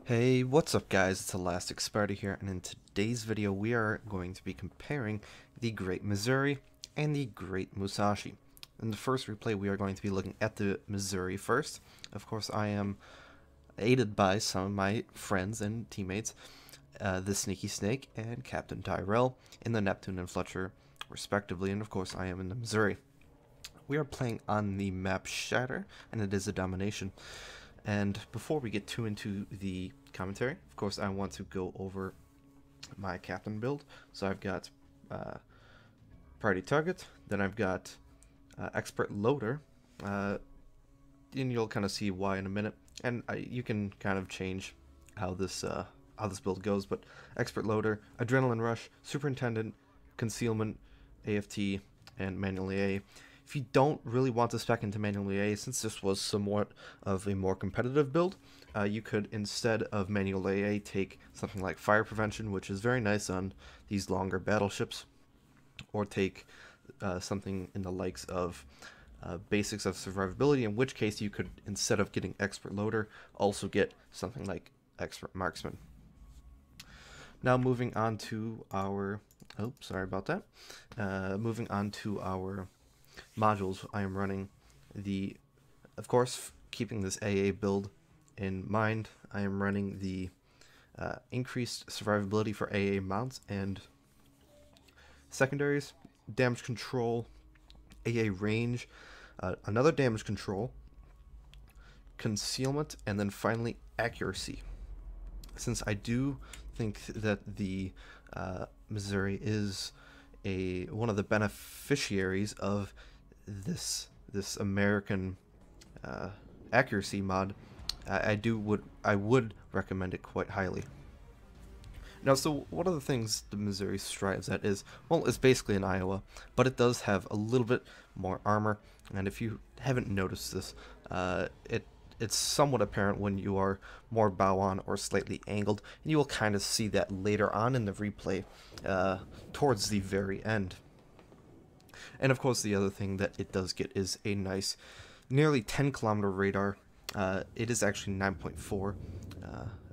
Hey, what's up guys? It's ElasticSpyder here, and in today's video we are going to be comparing the Great Missouri and the Great Musashi. In the first replay we are going to be looking at the Missouri first. Of course I am aided by some of my friends and teammates, the Sneaky Snake and Captain Tyrell in the Neptune and Fletcher respectively, and of course I am in the Missouri. We are playing on the map Shatter, and it is a domination. And before we get too into the commentary, of course, I want to go over my captain build. So I've got priority target, then I've got expert loader, and you'll kind of see why in a minute. And you can kind of change how this build goes. But expert loader, adrenaline rush, superintendent, concealment, AFT, and manual AA. If you don't really want to spec into manual AA, since this was somewhat of a more competitive build, you could, instead of manual AA, take something like fire prevention, which is very nice on these longer battleships, or take something in the likes of basics of survivability, in which case you could, instead of getting expert loader, also get something like expert marksman. Now moving on to our, moving on to our modules, I am running the, of course, keeping this AA build in mind, I am running the increased survivability for AA mounts and secondaries, damage control, AA range, another damage control, concealment, and then finally accuracy. Since I do think that the Missouri is one of the beneficiaries of this American accuracy mod, I would recommend it quite highly. Now, so one of the things the Missouri strives at is, well, it's basically an Iowa, but it does have a little bit more armor, and if you haven't noticed this, it's somewhat apparent when you are more bow on or slightly angled, and you will kind of see that later on in the replay, towards the very end. And of course the other thing that it does get is a nice nearly 10-kilometer radar. It is actually 9.4.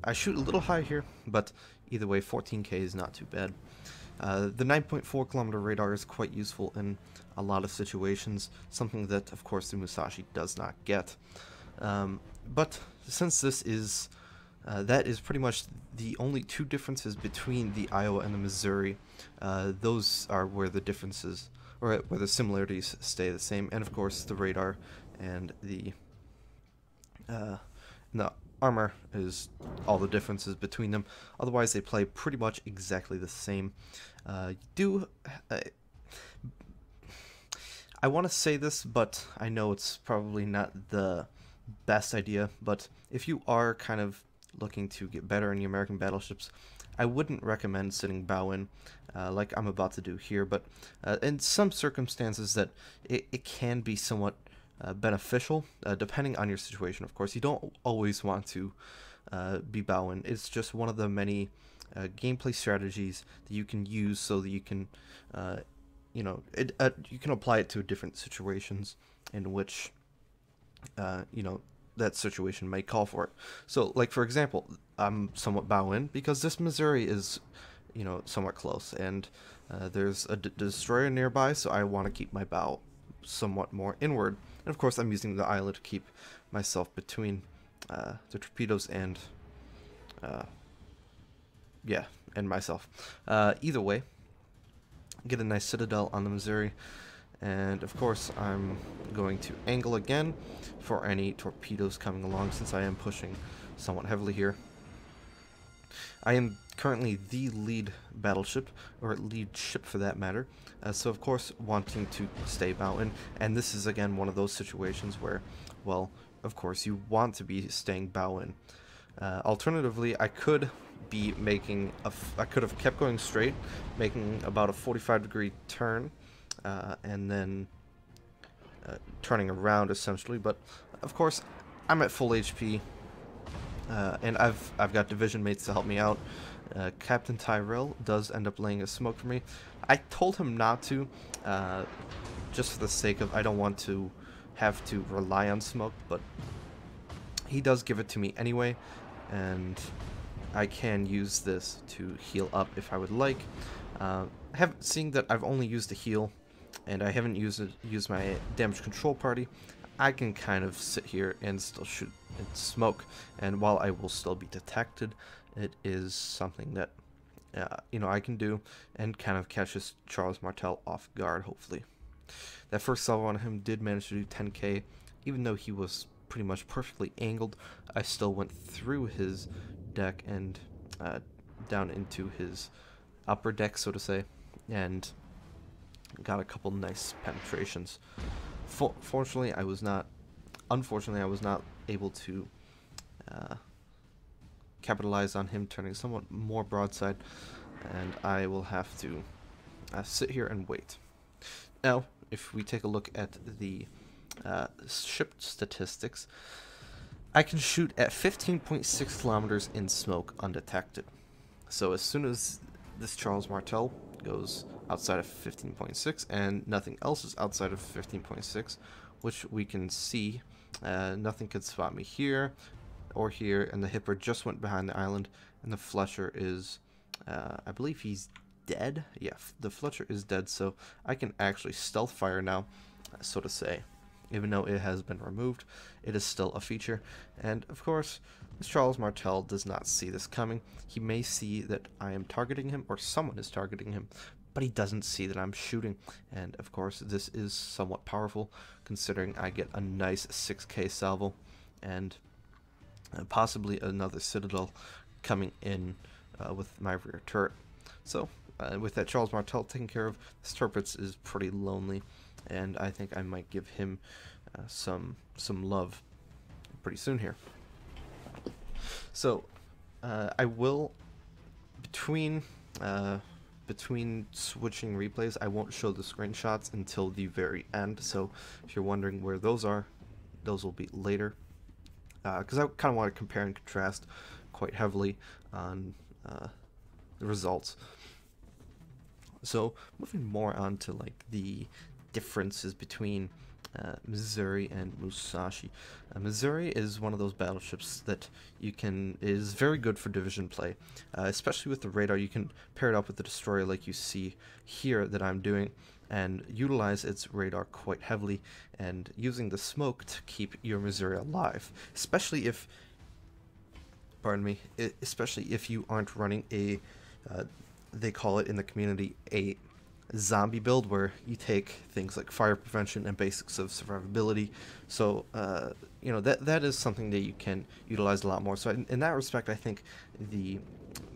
I shoot a little high here, but either way 14k is not too bad. The 9.4-kilometer radar is quite useful in a lot of situations, something that of course the Musashi does not get. But since this is that is pretty much the only two differences between the Iowa and the Missouri, those are where the differences, or where the similarities stay the same, and of course the radar and the armor is all the differences between them. Otherwise they play pretty much exactly the same. I want to say this, but I know it's probably not the best idea, but if you are kind of looking to get better in the American battleships, I wouldn't recommend sitting bow in like I'm about to do here, but in some circumstances that it can be somewhat beneficial, depending on your situation. Of course, you don't always want to be bow in. It's just one of the many gameplay strategies that you can use so that you can you can apply it to different situations in which that situation may call for it. So, like, for example, I'm somewhat bow in because this Missouri is, somewhat close, and there's a destroyer nearby, so I want to keep my bow somewhat more inward. And of course, I'm using the islet to keep myself between the torpedoes and, and myself. Either way, get a nice citadel on the Missouri. And of course I'm going to angle again for any torpedoes coming along, since I am pushing somewhat heavily here. I am currently the lead battleship, or lead ship for that matter, so of course wanting to stay bow in, and this is again one of those situations where, well, of course you want to be staying bow in. Alternatively, I could have kept going straight, making about a 45-degree turn, and then turning around essentially, but of course I'm at full HP, and I've got division mates to help me out. Captain Tyrell does end up laying a smoke for me. I told him not to, just for the sake of I don't want to have to rely on smoke, but he does give it to me anyway, and I can use this to heal up if I would like. Seeing that I've only used a heal, and I haven't used my damage control party, I can kind of sit here and still shoot and smoke, and while I will still be detected, it is something that I can do and kind of catches Charles Martel off guard, hopefully. That first salvo on him did manage to do 10k, even though he was pretty much perfectly angled. I still went through his deck and down into his upper deck, so to say, and got a couple nice penetrations. Unfortunately, I was not able to capitalize on him turning somewhat more broadside, and I will have to sit here and wait. Now, if we take a look at the ship statistics, I can shoot at 15.6 kilometers in smoke undetected. So as soon as this Charles Martel goes outside of 15.6 and nothing else is outside of 15.6, which we can see, nothing could spot me here or here, and the Hipper just went behind the island, and the Fletcher is, I believe he's dead. Yeah, the Fletcher is dead, so I can actually stealth fire now, so to say. Even though it has been removed, it is still a feature. And of course, this Charles Martel does not see this coming. He may see that I am targeting him, or someone is targeting him, but he doesn't see that I'm shooting. And of course, this is somewhat powerful, considering I get a nice 6k salvo, and possibly another Citadel coming in with my rear turret. So, with that Charles Martel taken care of, this Tirpitz is pretty lonely, and I think I might give him some love pretty soon here. So I will, between switching replays, I won't show the screenshots until the very end. So if you're wondering where those are, those will be later, because I kind of want to compare and contrast quite heavily on the results. So moving more on to like the differences between Missouri and Musashi. Missouri is one of those battleships that is very good for division play, especially with the radar. You can pair it up with the destroyer like you see here that I'm doing, and utilize its radar quite heavily, and using the smoke to keep your Missouri alive, especially if you aren't running a they call it in the community a zombie build, where you take things like fire prevention and basics of survivability. So that is something that you can utilize a lot more. So in that respect, I think the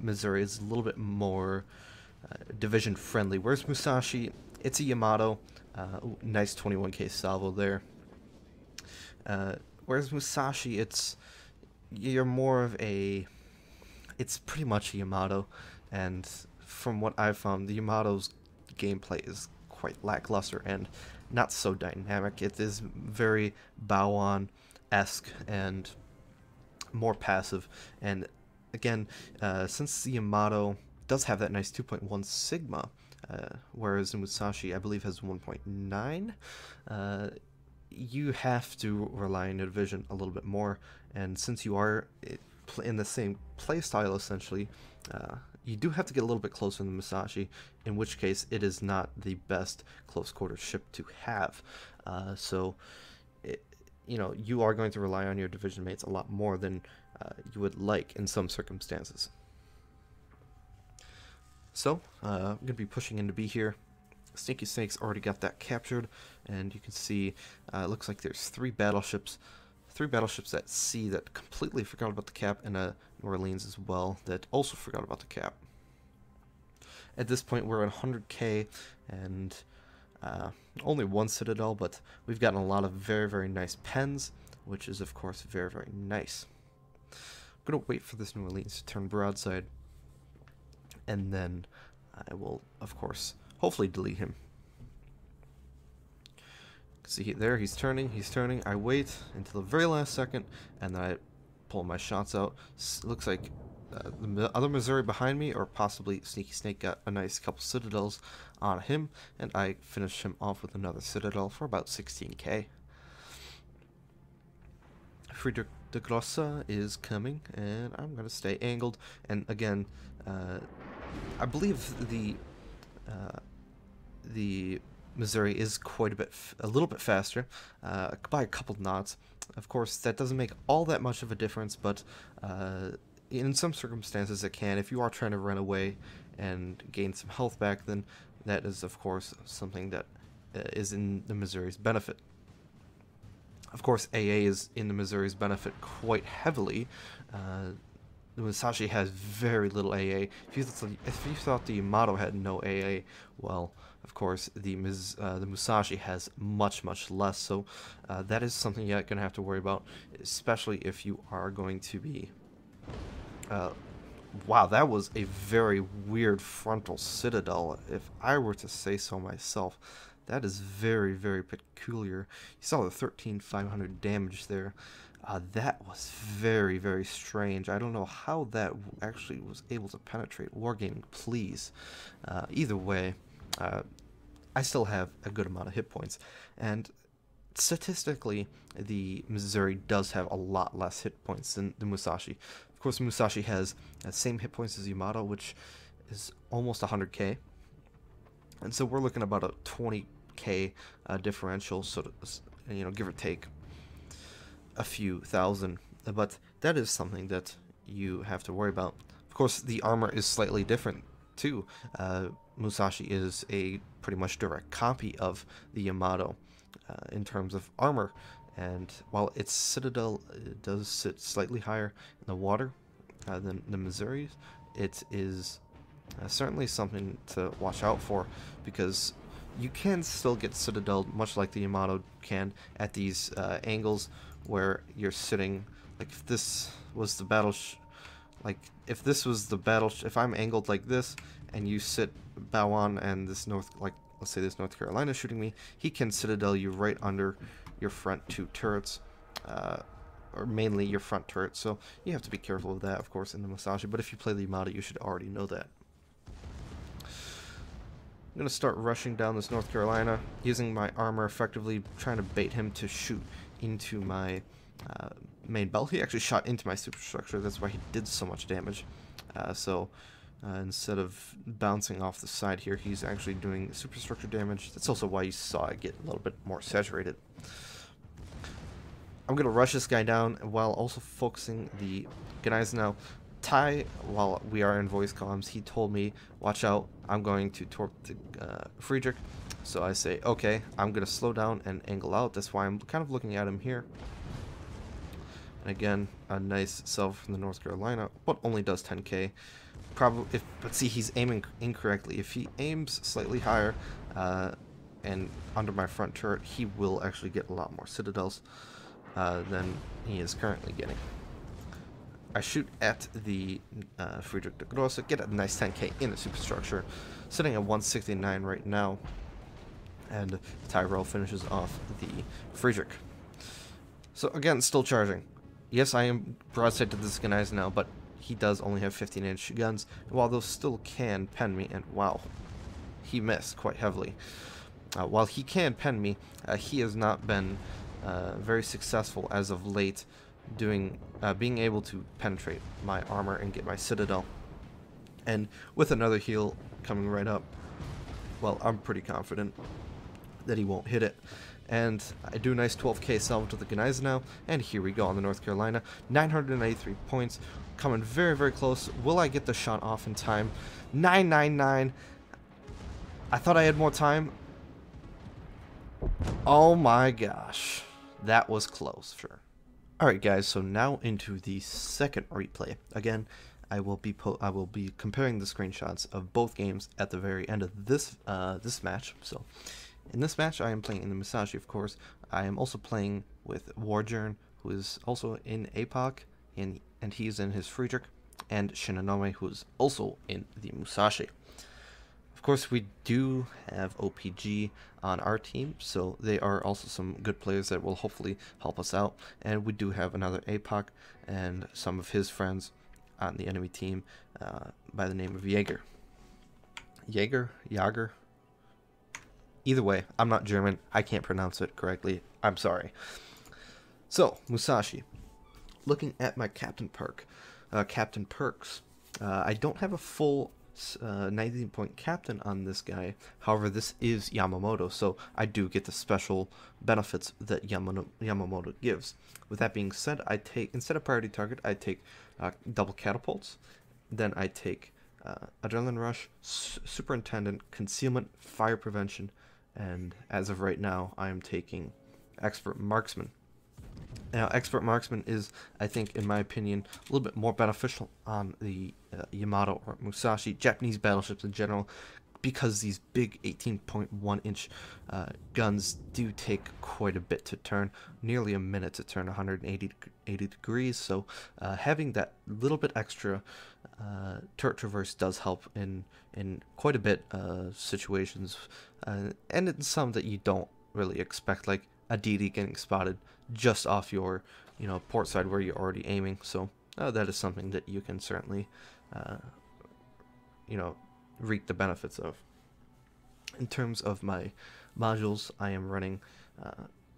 Missouri is a little bit more division friendly, whereas Musashi, it's a Yamato, nice 21k salvo there. Whereas Musashi, it's pretty much a Yamato, and from what I've found, the Yamato's gameplay is quite lackluster and not so dynamic. It is very Bow-on-esque and more passive. And again, since the Yamato does have that nice 2.1 Sigma, whereas the Musashi, I believe, has 1.9, you have to rely on your division a little bit more. And since you are in the same playstyle, essentially, you do have to get a little bit closer than the Musashi, in which case it is not the best close quarter ship to have. You are going to rely on your division mates a lot more than you would like in some circumstances. So I'm going to be pushing into B here. Sneaky Snake's already got that captured, and you can see it looks like there's three battleships at sea that completely forgot about the cap, and New Orleans as well that also forgot about the cap. At this point, we're at 100k and only one Citadel, but we've gotten a lot of very, very nice pens, which is of course very, very nice. I'm going to wait for this New Orleans to turn broadside, and then I will, of course, hopefully delete him. See there, he's turning. I wait until the very last second, and then I pull my shots out. Looks like the other Missouri behind me, or possibly Sneaky Snake, got a nice couple Citadels on him, and I finished him off with another Citadel for about 16k. If we de Grosse is coming, and I'm going to stay angled. And again, I believe the Missouri is quite a little bit faster, by a couple knots. Of course, that doesn't make all that much of a difference, but in some circumstances it can. If you are trying to run away and gain some health back, then that is, of course, something that is in the Missouri's benefit. Of course, AA is in the Missouri's benefit quite heavily. The Musashi has very little AA. If you thought the Yamato had no AA, well, of course, the Musashi has much less. So that is something you're going to have to worry about, especially if you are going to be... wow, that was a very weird frontal citadel, if I were to say so myself. That is very peculiar. You saw the 13,500 damage there. That was very strange. I don't know how that actually was able to penetrate. Wargaming, please. Either way, I still have a good amount of hit points. And statistically, the Missouri does have a lot less hit points than the Musashi. Of course, Musashi has the same hit points as Yamato, which is almost 100k. And so we're looking about a 20k differential, so to, give or take a few thousand. But that is something that you have to worry about. Of course, the armor is slightly different too. Musashi is a pretty much direct copy of the Yamato in terms of armor, and while its citadel does sit slightly higher in the water than the Missouri's, it is certainly something to watch out for, because you can still get citadel much like the Yamato can at these angles where you're sitting. Like if this was the battle, if I'm angled like this and you sit bow on, and this let's say this North Carolina is shooting me, he can citadel you right under your front two turrets, or mainly your front turret. So you have to be careful of that, of course, in the Musashi. But if you play the Yamato, you should already know that. I'm going to start rushing down this North Carolina, using my armor effectively, trying to bait him to shoot into my main belt. He actually shot into my superstructure, that's why he did so much damage. Instead of bouncing off the side here, he's actually doing superstructure damage. That's also why you saw it get a little bit more saturated. I'm going to rush this guy down while also focusing the guys now. Ty, while we are in voice comms, he told me, watch out, I'm going to torp the Friedrich. So I say, okay, I'm going to slow down and angle out. That's why I'm kind of looking at him here. And again, a nice salvo from the North Carolina, but only does 10k. But see, he's aiming incorrectly. If he aims slightly higher and under my front turret, he will actually get a lot more citadels than he is currently getting. I shoot at the Friedrich de Grosse, get a nice 10k in the superstructure, sitting at 169 right now, and Tyrell finishes off the Friedrich. So again, still charging. Yes, I am broadside to this guy now, but he does only have 15-inch guns, and while those still can pen me, and wow, he missed quite heavily. While he can pen me, he has not been very successful as of late being able to penetrate my armor and get my citadel. And with another heal coming right up, well, I'm pretty confident that he won't hit it. And I do a nice 12k salvo to the Gneiss now, and here we go on the North Carolina. 993 points, coming very close. Will I get the shot off in time? 999. I thought I had more time. Oh my gosh, that was close, sure. Alright guys, so now into the second replay. Again, I will be comparing the screenshots of both games at the very end of this match. So in this match I am playing in the Musashi, of course. I am also playing with Warjern, who is also in APOC, and he's in his Friedrich, and Shinonome, who is also in the Musashi. Of course, we do have OPG on our team, so they are also some good players that will hopefully help us out. And we do have another APOC and some of his friends on the enemy team by the name of Jaeger. Jaeger? Either way, I'm not German. I can't pronounce it correctly. I'm sorry. So, Musashi. looking at my Captain Perks, I don't have a full 19-point captain on this guy. However, this is Yamamoto, so I do get the special benefits that Yamamoto gives. With that being said, I take, instead of priority target, I take double catapults. Then I take adrenaline rush, superintendent, concealment, fire prevention, and as of right now, I am taking expert marksman. Now, expert marksman is, I think, in my opinion, a little bit more beneficial on the Yamato or Musashi, Japanese battleships in general, because these big 18.1-inch guns do take quite a bit to turn, nearly a minute to turn 180 degrees, so having that little bit extra turret traverse does help in quite a bit situations, and in some that you don't really expect, like a DD getting spotted just off your, port side where you're already aiming. So that is something that you can certainly, reap the benefits of. In terms of my modules, I am running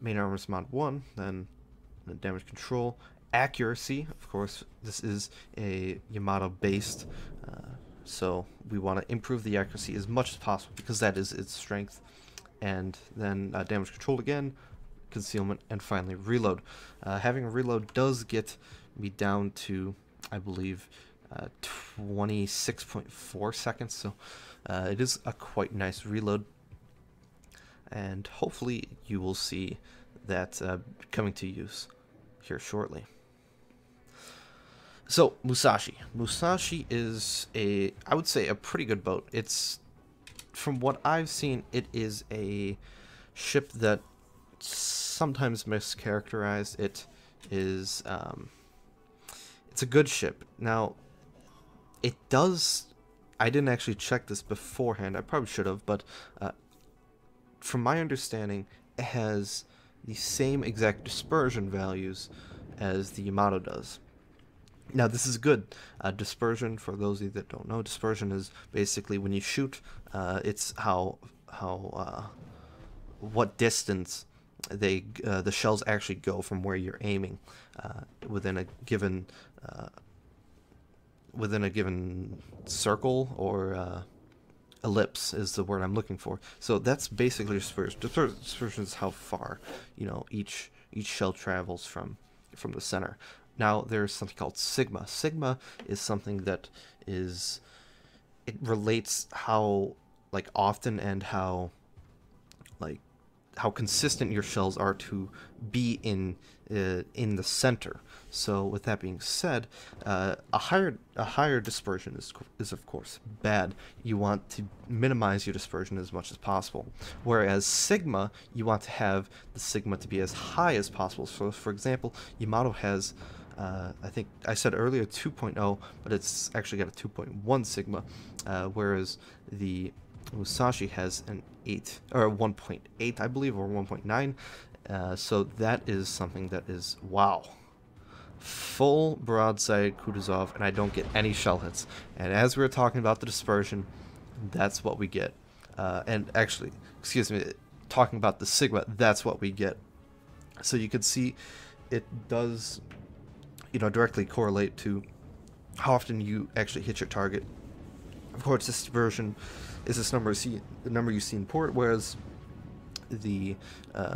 main armors mod 1, then damage control, accuracy. Of course, this is a Yamato based, so we want to improve the accuracy as much as possible because that is its strength. And then damage control again, concealment, and finally reload. Having a reload does get me down to, I believe, 26.4 seconds, so it is a quite nice reload, and hopefully you will see that coming to use here shortly. So Musashi is I would say a pretty good boat. It's, from what I've seen, it is a ship that sometimes mischaracterized. It is it's a good ship. Now it does, I didn't actually check this beforehand, I probably should have, but from my understanding it has the same exact dispersion values as the Yamato does. Now this is good. Dispersion, for those of you that don't know, dispersion is basically when you shoot, it's what distance the shells actually go from where you're aiming within a given circle, or ellipse is the word I'm looking for. So that's basically dispersion. Dispersion is how far each shell travels from the center. Now there's something called sigma. Sigma is something that it relates how often and how consistent your shells are to be in the center. So with that being said, a higher dispersion is of course bad. You want to minimize your dispersion as much as possible. Whereas sigma, you want to have the sigma to be as high as possible. So for example, Yamato has I think I said earlier 2.0, but it's actually got a 2.1 sigma, whereas the Musashi has an 8 or 1.8, I believe, or 1.9. So that is something that is, wow, full broadside Kutuzov, and I don't get any shell hits. And as we were talking about the dispersion, that's what we get. And actually, excuse me, talking about the sigma, that's what we get. So you can see it does, directly correlate to how often you actually hit your target. Of course, this dispersion is the number you see in port, whereas the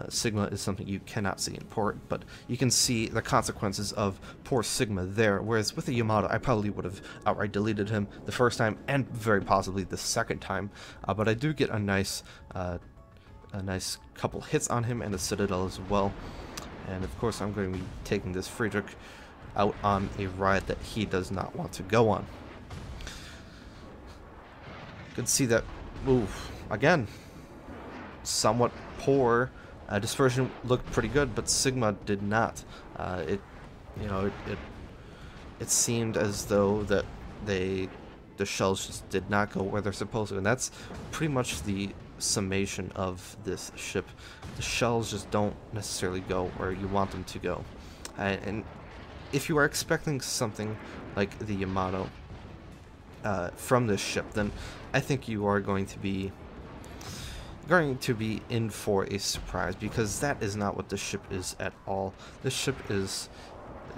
sigma is something you cannot see in port, but you can see the consequences of poor sigma there. Whereas with the Yamato, I probably would have outright deleted him the first time and very possibly the second time, but I do get a nice couple hits on him and the Citadel as well. And of course, I'm going to be taking this Friedrich out on a ride that he does not want to go on. You can see that move again, somewhat poor. Dispersion looked pretty good, but sigma did not. It seemed as though that the shells just did not go where they're supposed to, and that's pretty much the summation of this ship. The shells just don't necessarily go where you want them to go, and if you are expecting something like the Yamato from this ship, then I think you are going to be in for a surprise, because that is not what this ship is at all. This ship is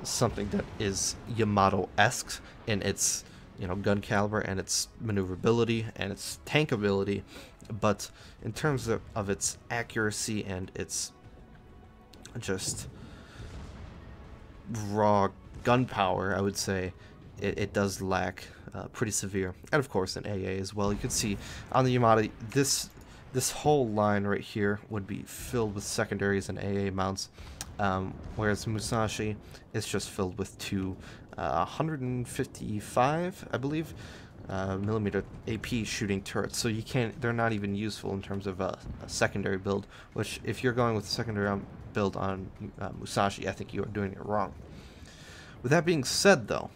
something that is Yamato-esque in its, you know, gun caliber and its maneuverability and its tankability, but in terms of its accuracy and its just raw gunpowder, I would say it does lack pretty severe. And of course in AA as well. You can see on the Yamato, this whole line right here would be filled with secondaries and AA mounts, whereas Musashi is just filled with two 155, I believe, millimeter AP shooting turrets. So you can't, they're not even useful in terms of a secondary build, which if you're going with a secondary build on Musashi, I think you are doing it wrong. With that being said, though,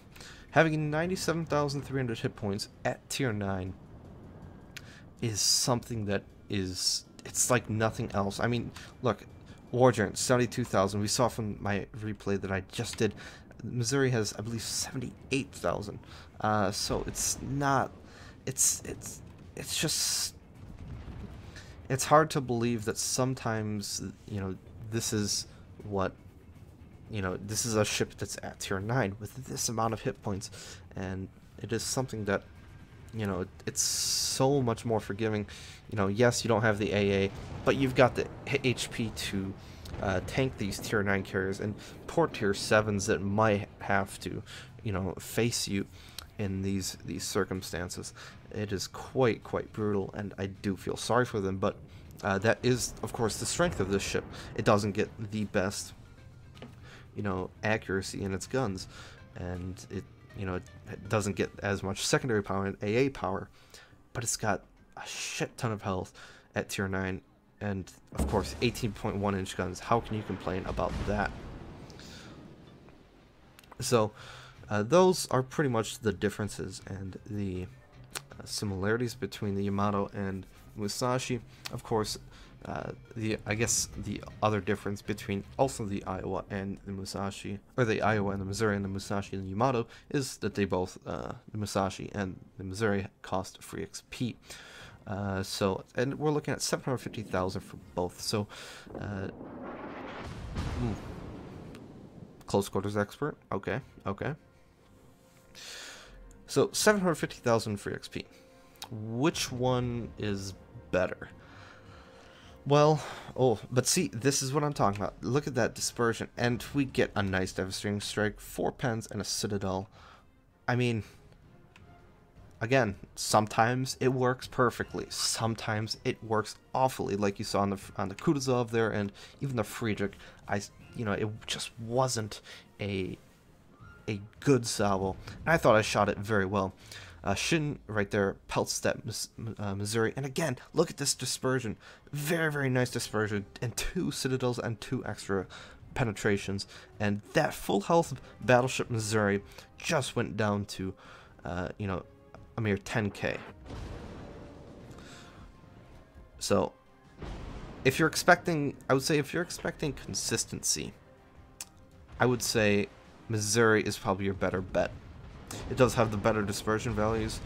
having 97,300 hit points at tier 9 is something that is, it's like nothing else. I mean, look, Warjourney, 72,000. We saw from my replay that I just did, Missouri has, I believe, 78,000. So it's not, it's just, it's hard to believe that sometimes, you know, this is what, you know, this is a ship that's at tier 9 with this amount of hit points, and it is something that, you know, it's so much more forgiving. You know, yes, you don't have the AA, but you've got the HP to tank these tier 9 carriers and poor tier 7s that might have to, you know, face you in these circumstances. It is quite brutal, and I do feel sorry for them, but that is, of course, the strength of this ship. It doesn't get the best, you know, accuracy in its guns, and it, you know, it doesn't get as much secondary power and AA power, but it's got a shit ton of health at tier 9, and of course 18.1 inch guns. How can you complain about that? So those are pretty much the differences and the similarities between the Yamato and Musashi. Of course, I guess the other difference between also the Iowa and the Musashi, or the Iowa and the Missouri and the Musashi and the Yamato, is that they both, the Musashi and the Missouri, cost free XP. So, and we're looking at 750,000 for both. So, close quarters expert. Okay. So 750,000 free XP. Which one is better? Well, but see, this is what I'm talking about. Look at that dispersion, and we get a nice devastating strike, 4 pens and a citadel. I mean, again, sometimes it works perfectly, sometimes it works awfully, like you saw on the Kutuzov there, and even the Friedrich. You know, it just wasn't a good salvo, and I thought I shot it very well. Shin right there pelts that Missouri, and again, look at this dispersion. Very nice dispersion, and 2 citadels and 2 extra penetrations, and that full health battleship Missouri just went down to, you know, a mere 10k. So, if you're expecting, I would say if you're expecting consistency, I would say Missouri is probably your better bet. It does have the better dispersion values,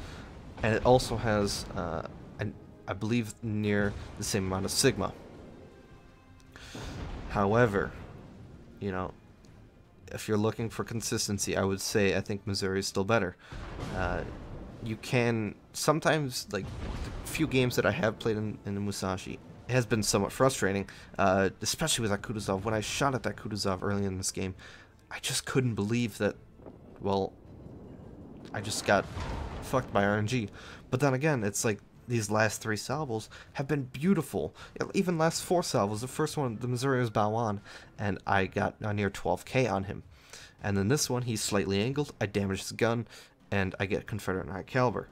and it also has, I believe, near the same amount of Sigma. However, you know, if you're looking for consistency, I would say I think Missouri is still better. You can sometimes, like the few games that I have played in the Musashi, it has been somewhat frustrating, especially with that Kutuzov. When I shot at that Kutuzov early in this game, I just couldn't believe that, well, I just got fucked by RNG. But then again, it's like these last 3 salvos have been beautiful. Even last 4 salvos, the first one, the Missouri was bow on, and I got a near 12k on him. And then this one, he's slightly angled, I damage his gun, and I get Confederate high caliber.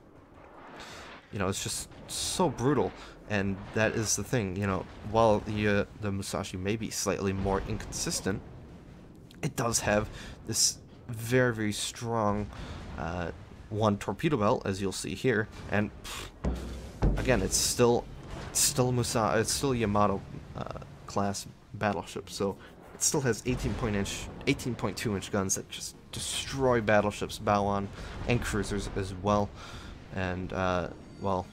You know, it's just so brutal, and that is the thing. You know, while the Musashi may be slightly more inconsistent, it does have this very strong 1 torpedo belt, as you'll see here, and again, it's still a Yamato class battleship, so it still has 18.2 inch guns that just destroy battleships bow on, and cruisers as well. And well,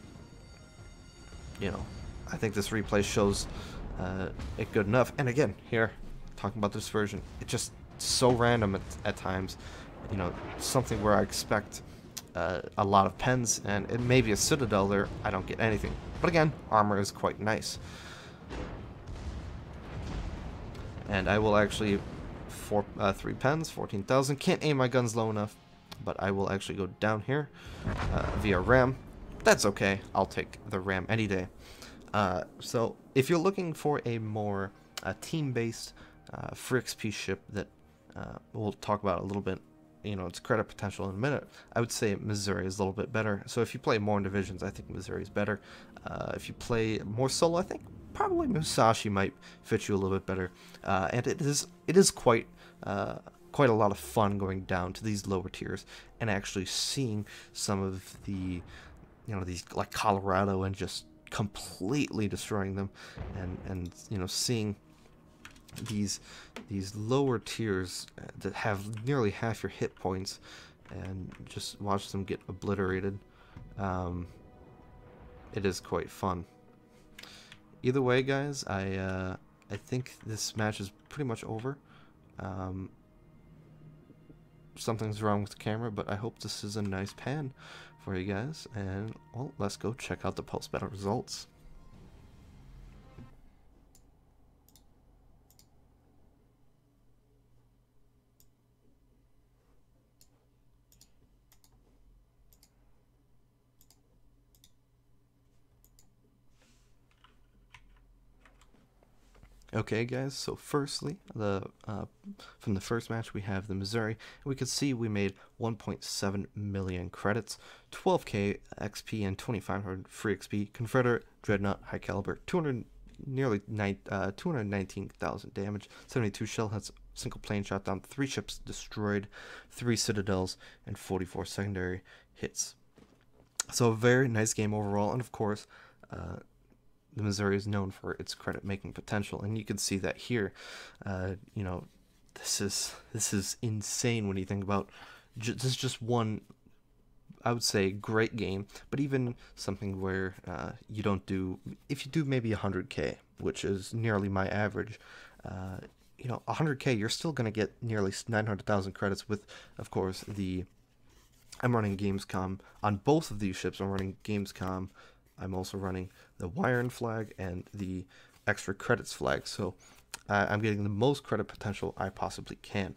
you know, I think this replay shows it good enough. And again, here talking about the dispersion, it just so random at times. You know, something where I expect a lot of pens, and it may be a citadel there, I don't get anything. But again, armor is quite nice. And I will actually, 3 pens, 14,000. Can't aim my guns low enough, but I will actually go down here via RAM. That's okay, I'll take the RAM any day. So if you're looking for a more team-based free XP ship that we'll talk about a little bit, you know, its credit potential in a minute, I would say Missouri is a little bit better. So if you play more in divisions, I think Missouri is better. If you play more solo, I think probably Musashi might fit you a little bit better. And it is quite a lot of fun going down to these lower tiers and actually seeing some of the, you know, these like Colorado and just completely destroying them, and you know, seeing these lower tiers that have nearly half your hit points and just watch them get obliterated. It is quite fun. Either way, guys, I think this match is pretty much over. Something's wrong with the camera, but I hope this is a nice pan for you guys, and well, let's go check out the post-battle results. Okay, guys, so firstly, from the first match, we have the Missouri. We could see we made 1.7 million credits, 12k XP, and 2,500 free XP. Confederate Dreadnought High Caliber, 219,000 damage, 72 shell hits, single plane shot down, 3 ships destroyed, 3 citadels, and 44 secondary hits. So a very nice game overall, and of course, the Missouri is known for its credit-making potential, and you can see that here. You know, this is insane when you think about this is just one, I would say, great game, but even something where you don't do, if you do maybe 100k, which is nearly my average, you know, 100k, you're still going to get nearly 900,000 credits with, of course, I'm running Gamescom on both of these ships. I'm running Gamescom. I'm also running the Wiren flag and the extra credits flag, so I'm getting the most credit potential I possibly can.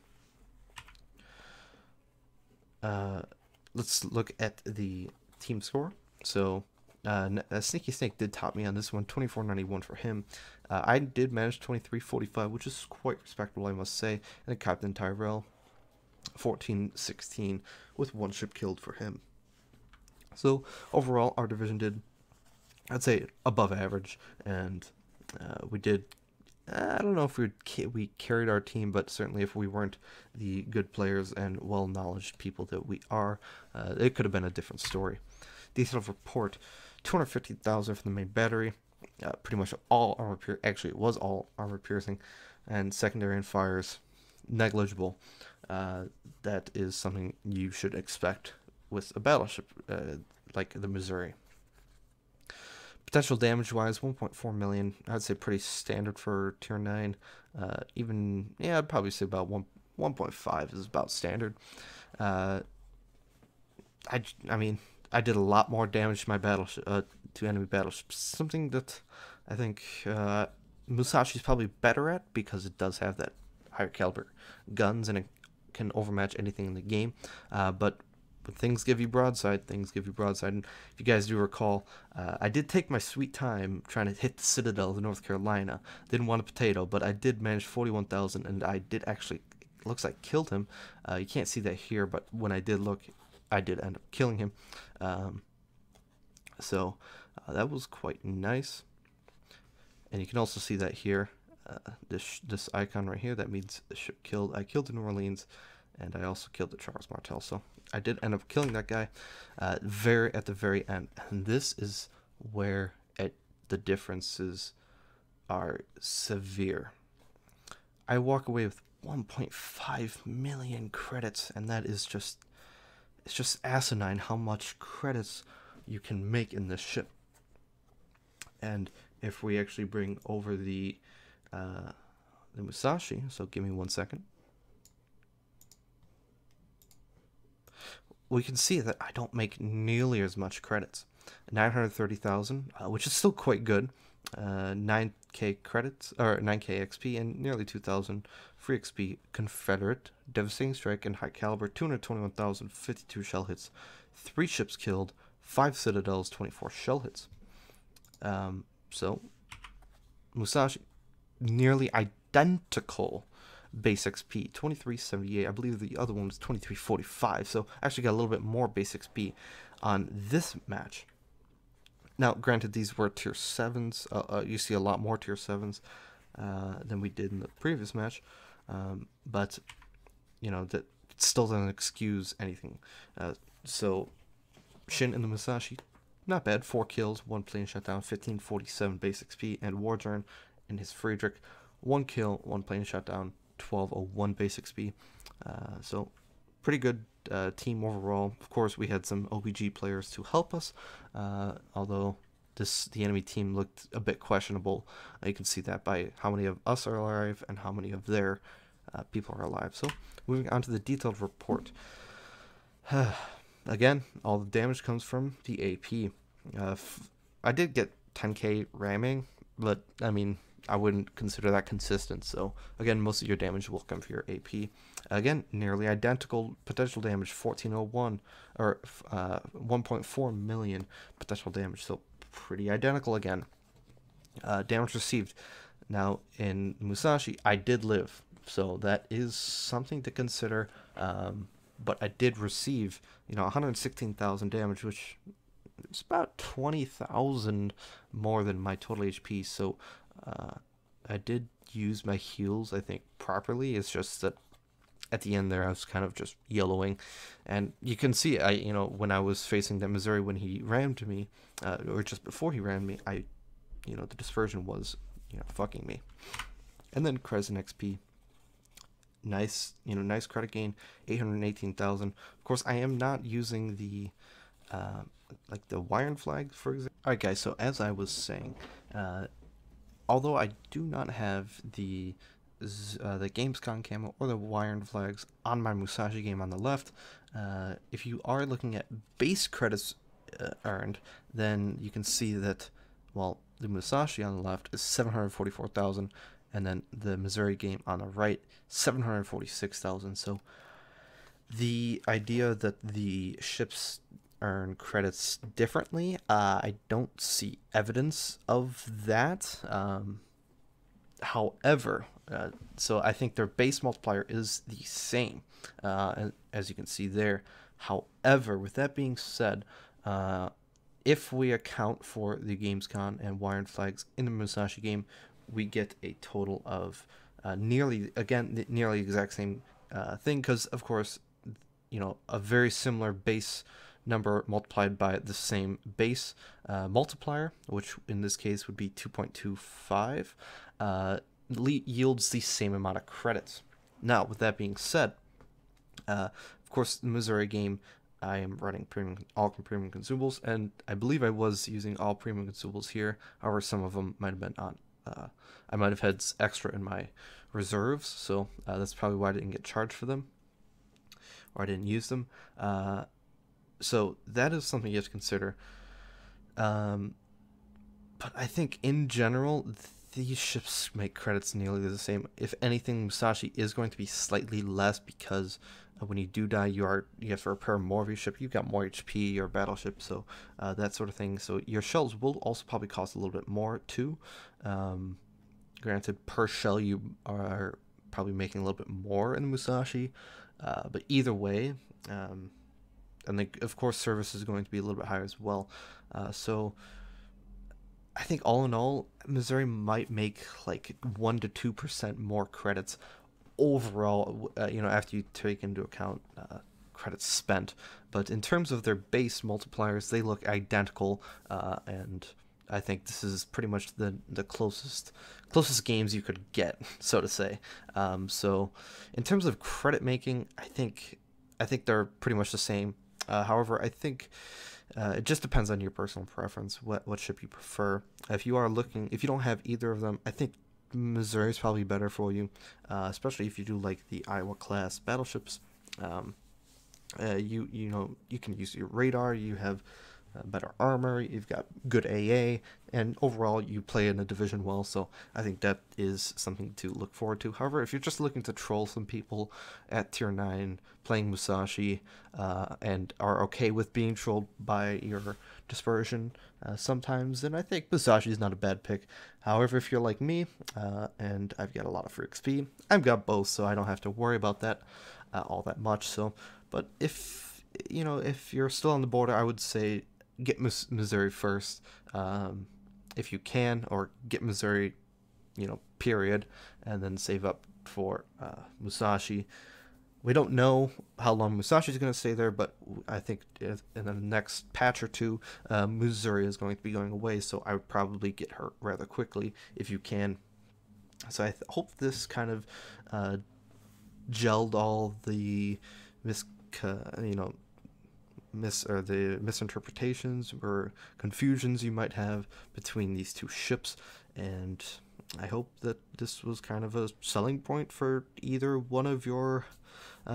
Let's look at the team score. So Sneaky Snake did top me on this one, 2491 for him. I did manage 2345, which is quite respectable, I must say. And Captain Tyrell, 1416, with 1 ship killed for him. So overall, our division did, I'd say, above average, and we did, I don't know if we carried our team, but certainly if we weren't the good players and well-knowledged people that we are, it could have been a different story. Detailed report, 250,000 from the main battery, pretty much all armor piercing, actually it was all armor piercing, and secondary and fires, negligible. That is something you should expect with a battleship like the Missouri. Potential damage-wise, 1.4 million. I'd say pretty standard for tier 9. Even, yeah, I'd probably say about 1.5 is about standard. I mean, I did a lot more damage to my battleship, to enemy battleships. Something that I think Musashi's probably better at, because it does have that higher caliber guns and it can overmatch anything in the game. But things give you broadside, things give you broadside. And if you guys do recall, I did take my sweet time trying to hit the Citadel of North Carolina. Didn't want a potato, but I did manage 41,000, and I did actually, it looks like, killed him. You can't see that here, but when I did look, I did end up killing him. So that was quite nice. And you can also see that here, this icon right here, that means the ship killed. I killed the New Orleans, and I also killed the Charles Martel. So I did end up killing that guy at the very end. And this is where the differences are severe. I walk away with 1.5 million credits, and that is just, it's just asinine how much credits you can make in this ship. And if we actually bring over the Musashi, so give me 1 second. we can see that I don't make nearly as much credits. 930,000, which is still quite good. 9k credits, or 9k XP, and nearly 2,000 free XP. Confederate, Devastating Strike, and High Caliber, 221,000, 52 shell hits, 3 ships killed, 5 citadels, 24 shell hits. So, Musashi, nearly identical base XP, 2378. I believe the other one was 2345, so I actually got a little bit more base XP on this match. Now, granted, these were tier 7s. You see a lot more tier 7s than we did in the previous match. But, you know, that still doesn't excuse anything. So, Shin in the Musashi, not bad. 4 kills, 1 plane shutdown, 1547 base XP. And Warjern in his Friedrich, 1 kill, 1 plane shutdown, 1201 base XP. So, pretty good team overall. Of course, we had some OBG players to help us, although the enemy team looked a bit questionable. You can see that by how many of us are alive and how many of their people are alive. So, moving on to the detailed report. Again, all the damage comes from the AP. I did get 10k ramming, but I mean, I wouldn't consider that consistent. So again, most of your damage will come from your AP. Again, nearly identical potential damage, 1401, or 1.4 million potential damage. So pretty identical again. Damage received. Now in Musashi, I did live, so that is something to consider. But I did receive, 116,000 damage, which is about 20,000 more than my total HP. So I did use my heals, I think, properly. It's just that at the end there, I was kind of just yellowing, and you can see, when I was facing that Missouri, when he rammed me, or just before he rammed me, the dispersion was, fucking me. And then Crescent XP, nice credit gain, 818,000. Of course, I am not using the like the Iron flag, for example. All right, guys. So as I was saying, although I do not have the Gamescom camo or the Iron flags on my Musashi game on the left, if you are looking at base credits earned, then you can see that, well, the Musashi on the left is 744,000, and then the Missouri game on the right, 746,000. So the idea that the ships earn credits differently, I don't see evidence of that. However, so I think their base multiplier is the same, as you can see there. However, with that being said, if we account for the Gamescom and Iron flags in the Musashi game, we get a total of nearly the exact same thing, because of course, a very similar base number multiplied by the same base multiplier, which in this case would be 2.25, yields the same amount of credits. Now, with that being said, of course, the Missouri game, I am running all premium consumables, and I believe I was using all premium consumables here. However, some of them might have been on. I might have had extra in my reserves, so that's probably why I didn't get charged for them, or I didn't use them. So that is something you have to consider. But I think in general, these ships make credits nearly the same. If anything, Musashi is going to be slightly less, because when you do die, you have to repair more of your ship. You've got more HP, your battleship, so that sort of thing. So your shells will also probably cost a little bit more too. Granted, per shell you are probably making a little bit more in the Musashi, but either way, and then of course service is going to be a little bit higher as well. So I think all in all, Missouri might make like 1 to 2% more credits overall, after you take into account credits spent. But in terms of their base multipliers, they look identical, and I think this is pretty much the closest games you could get, so to say. So in terms of credit making, I think they're pretty much the same. However, I think it just depends on your personal preference, what ship you prefer. If you don't have either of them, I think Missouri is probably better for you, especially if you do like the Iowa class battleships. You know, you can use your radar. You have better armor. You've got good AA, and overall you play in a division well. So I think that is something to look forward to. However, if you're just looking to troll some people at tier 9 playing Musashi, and are okay with being trolled by your dispersion sometimes, then I think Musashi is not a bad pick. However, if you're like me, and I've got a lot of free XP, I've got both, so I don't have to worry about that all that much. So, but if you know, if you're still on the border, I would say get Missouri first, if you can, or get Missouri, you know, period, and then save up for Musashi. We don't know how long Musashi is going to stay there, but I think in the next patch or two, Missouri is going to be going away, so I would probably get her rather quickly if you can. So I hope this kind of gelled all the the misinterpretations or confusions you might have between these two ships, and I hope that this was kind of a selling point for either one of your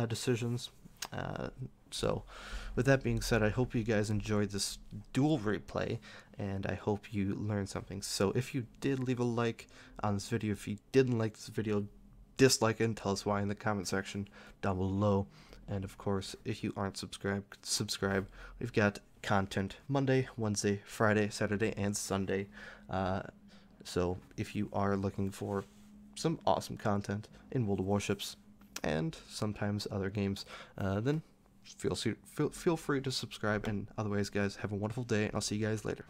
decisions. So with that being said, I hope you guys enjoyed this dual replay, and I hope you learned something. So if you did, leave a like on this video. If you didn't like this video, dislike it and tell us why in the comment section down below. And of course, if you aren't subscribed, subscribe. We've got content Monday, Wednesday, Friday, Saturday, and Sunday. So if you are looking for some awesome content in World of Warships and sometimes other games, then feel free to subscribe. And otherwise, guys, have a wonderful day, and I'll see you guys later.